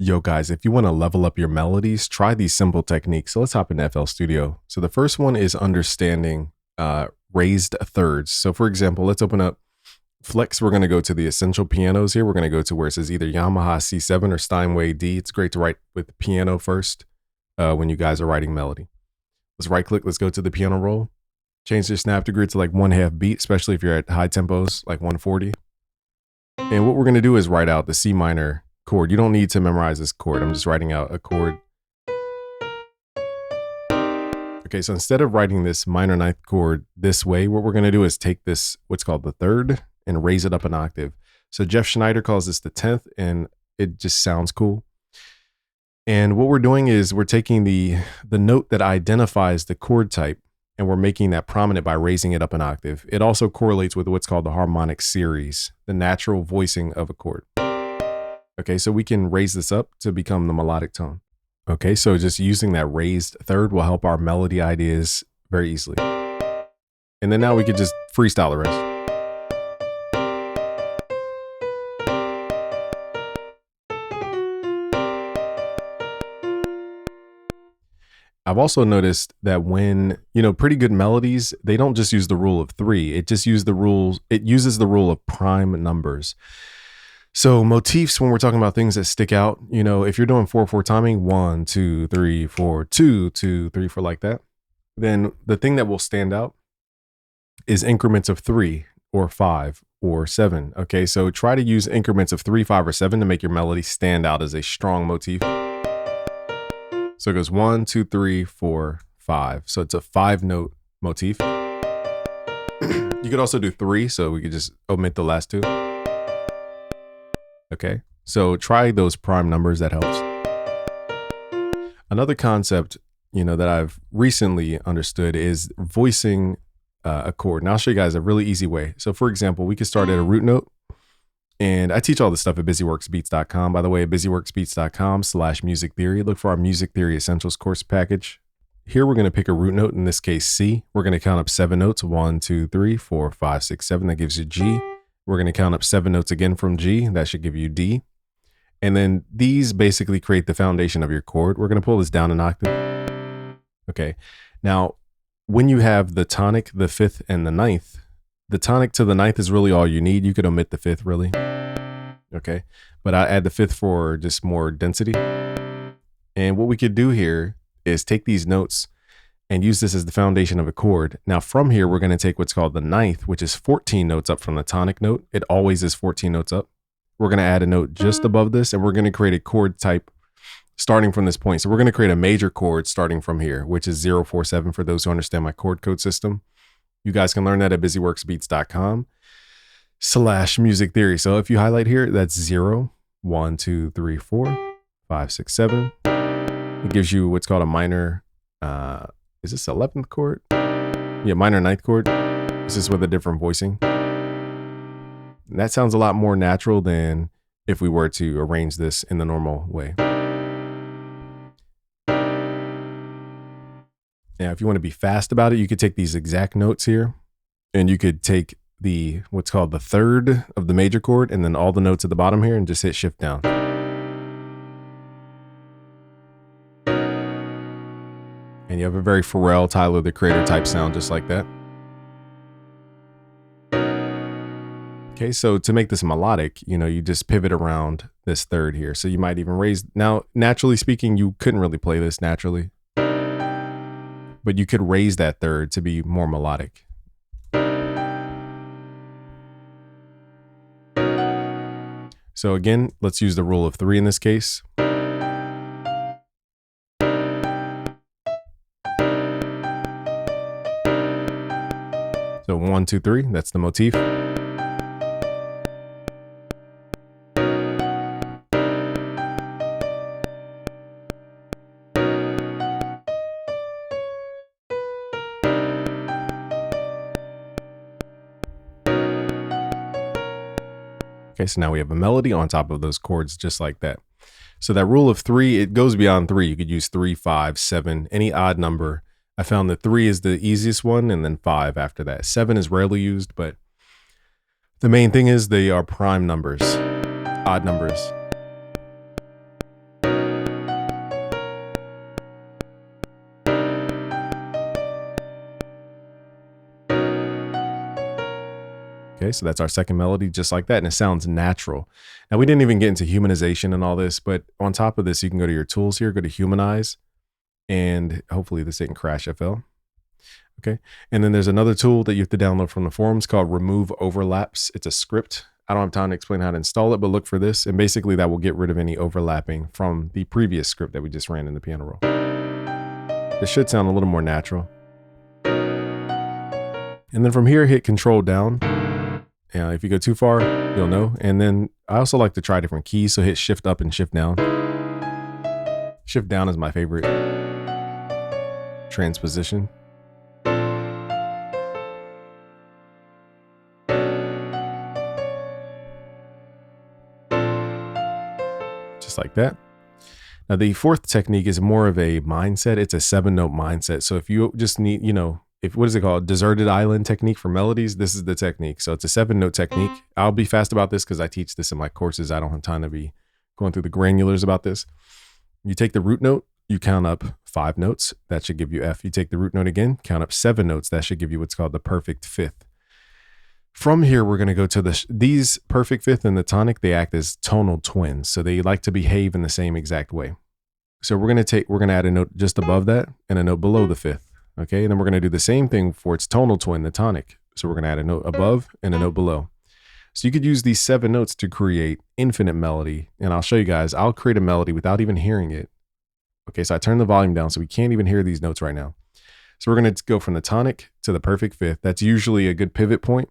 Yo, guys, if you want to level up your melodies, try these simple techniques. So let's hop into FL Studio. So the first one is understanding raised thirds. So for example, let's open up Flex. We're going to go to the essential pianos here. We're going to go to where it says either Yamaha C7 or Steinway D. It's great to write with piano first when you guys are writing melody. Let's right click. Let's go to the piano roll. Change the snap to grid to like 1/2 beat, especially if you're at high tempos, like 140. And what we're going to do is write out the C minor chord. You don't need to memorize this chord. I'm just writing out a chord. Okay, so instead of writing this minor ninth chord this way, what we're going to do is take this, what's called the third, and raise it up an octave. So Jeff Schneider calls this the 10th, and it just sounds cool. And what we're doing is we're taking the note that identifies the chord type, and we're making that prominent by raising it up an octave. It also correlates with what's called the harmonic series, the natural voicing of a chord. Okay, so we can raise this up to become the melodic tone. Okay, so just using that raised third will help our melody ideas very easily. And then now we could just freestyle the rest. I've also noticed that when, pretty good melodies, they don't just use the rule of 3. It just uses the rule of prime numbers. So motifs, when we're talking about things that stick out, if you're doing 4/4 timing, 1, 2, 3, 4, 2, 2, 3, 4, like that, then the thing that will stand out is increments of 3 or 5 or 7. Okay, so try to use increments of 3, 5, or 7 to make your melody stand out as a strong motif. So it goes 1, 2, 3, 4, 5. So it's a 5-note motif. You could also do 3, so we could just omit the last 2. Okay, so try those prime numbers, that helps. Another concept, that I've recently understood is voicing a chord. And I'll show you guys a really easy way. So for example, we could start at a root note. And I teach all this stuff at busyworksbeats.com. By the way, at busyworksbeats.com/music theory. Look for our music theory essentials course package. Here we're going to pick a root note, in this case C. We're going to count up 7 notes, 1, 2, 3, 4, 5, 6, 7. That gives you G. We're going to count up 7 notes again from G. That should give you D. And then these basically create the foundation of your chord. We're going to pull this down an octave. Okay. Now, when you have the tonic, the 5th, and the 9th, the tonic to the 9th is really all you need. You could omit the 5th, really. Okay. But I add the 5th for just more density. And what we could do here is take these notes and use this as the foundation of a chord. Now from here, we're going to take what's called the 9th, which is 14 notes up from the tonic note. It always is 14 notes up. We're going to add a note just above this, and we're going to create a chord type starting from this point. So we're going to create a major chord starting from here, which is 0, 4, 7 for those who understand my chord code system. You guys can learn that at busyworksbeats.com/music theory. So if you highlight here, that's 0, 1, 2, 3, 4, 5, 6, 7. It gives you what's called a minor, is this 11th chord? Yeah, minor 9th chord. This is with a different voicing. And that sounds a lot more natural than if we were to arrange this in the normal way. Now, if you want to be fast about it, you could take these exact notes here, and you could take what's called the 3rd of the major chord, and then all the notes at the bottom here, and just hit shift down. And you have a very Pharrell, Tyler, the Creator type sound, just like that. Okay, so to make this melodic, you just pivot around this 3rd here. So you might even raise, now, naturally speaking, you couldn't really play this naturally, but you could raise that 3rd to be more melodic. So again, let's use the rule of 3 in this case. So 1, 2, 3, that's the motif. Okay, so now we have a melody on top of those chords just like that. So that rule of 3, it goes beyond 3. You could use 3, 5, 7, any odd number. I found that 3 is the easiest one, and then 5 after that. 7 is rarely used, but the main thing is they are prime numbers, odd numbers. Okay, so that's our second melody, just like that, and it sounds natural. Now, we didn't even get into humanization and all this, but on top of this, you can go to your tools here, go to Humanize, and hopefully this didn't crash FL. Okay, and then there's another tool that you have to download from the forums called Remove Overlaps. It's a script. I don't have time to explain how to install it, but look for this, and basically that will get rid of any overlapping from the previous script that we just ran in the piano roll. This should sound a little more natural. And then from here, hit Control down. If you go too far, you'll know. And then I also like to try different keys, so hit Shift up and Shift down. Shift down is my favorite transposition. Just like that. Now, the fourth technique is more of a mindset. It's a 7-note mindset. So if you just need, what is it called? Deserted island technique for melodies. This is the technique. So it's a 7-note technique. I'll be fast about this because I teach this in my courses. I don't have time to be going through the granulars about this. You take the root note, you count up 5 notes. That should give you F. You take the root note again, count up 7 notes. That should give you what's called the perfect fifth. From here, we're going to go to these perfect fifth and the tonic. They act as tonal twins. So they like to behave in the same exact way. So we're going to add a note just above that and a note below the fifth. Okay. And then we're going to do the same thing for its tonal twin, the tonic. So we're going to add a note above and a note below. So you could use these 7 notes to create infinite melody. And I'll show you guys, I'll create a melody without even hearing it. Okay. So I turn the volume down so we can't even hear these notes right now. So we're going to go from the tonic to the perfect fifth. That's usually a good pivot point.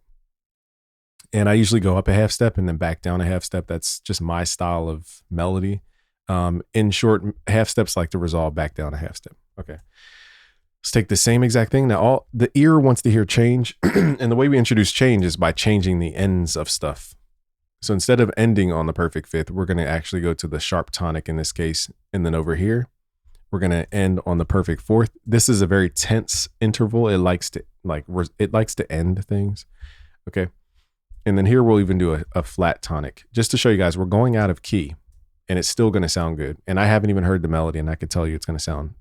And I usually go up a half step and then back down a half step. That's just my style of melody. In short, half steps like to resolve back down a half step. Okay. Let's take the same exact thing. Now, the ear wants to hear change. And the way we introduce change is by changing the ends of stuff. So instead of ending on the perfect fifth, we're going to actually go to the sharp tonic in this case. And then over here, we're going to end on the perfect fourth. This is a very tense interval. It likes to end things. Okay. And then here we'll even do a flat tonic just to show you guys we're going out of key and it's still going to sound good. And I haven't even heard the melody and I can tell you it's going to sound.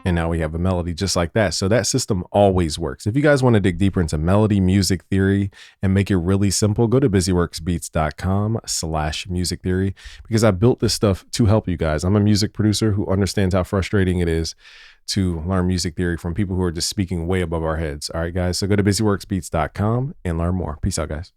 And now we have a melody just like that. So that system always works. If you guys want to dig deeper into melody, music theory, and make it really simple, go to busyworksbeats.com/music theory because I built this stuff to help you guys. I'm a music producer who understands how frustrating it is to learn music theory from people who are just speaking way above our heads. All right, guys. So go to busyworksbeats.com and learn more. Peace out, guys.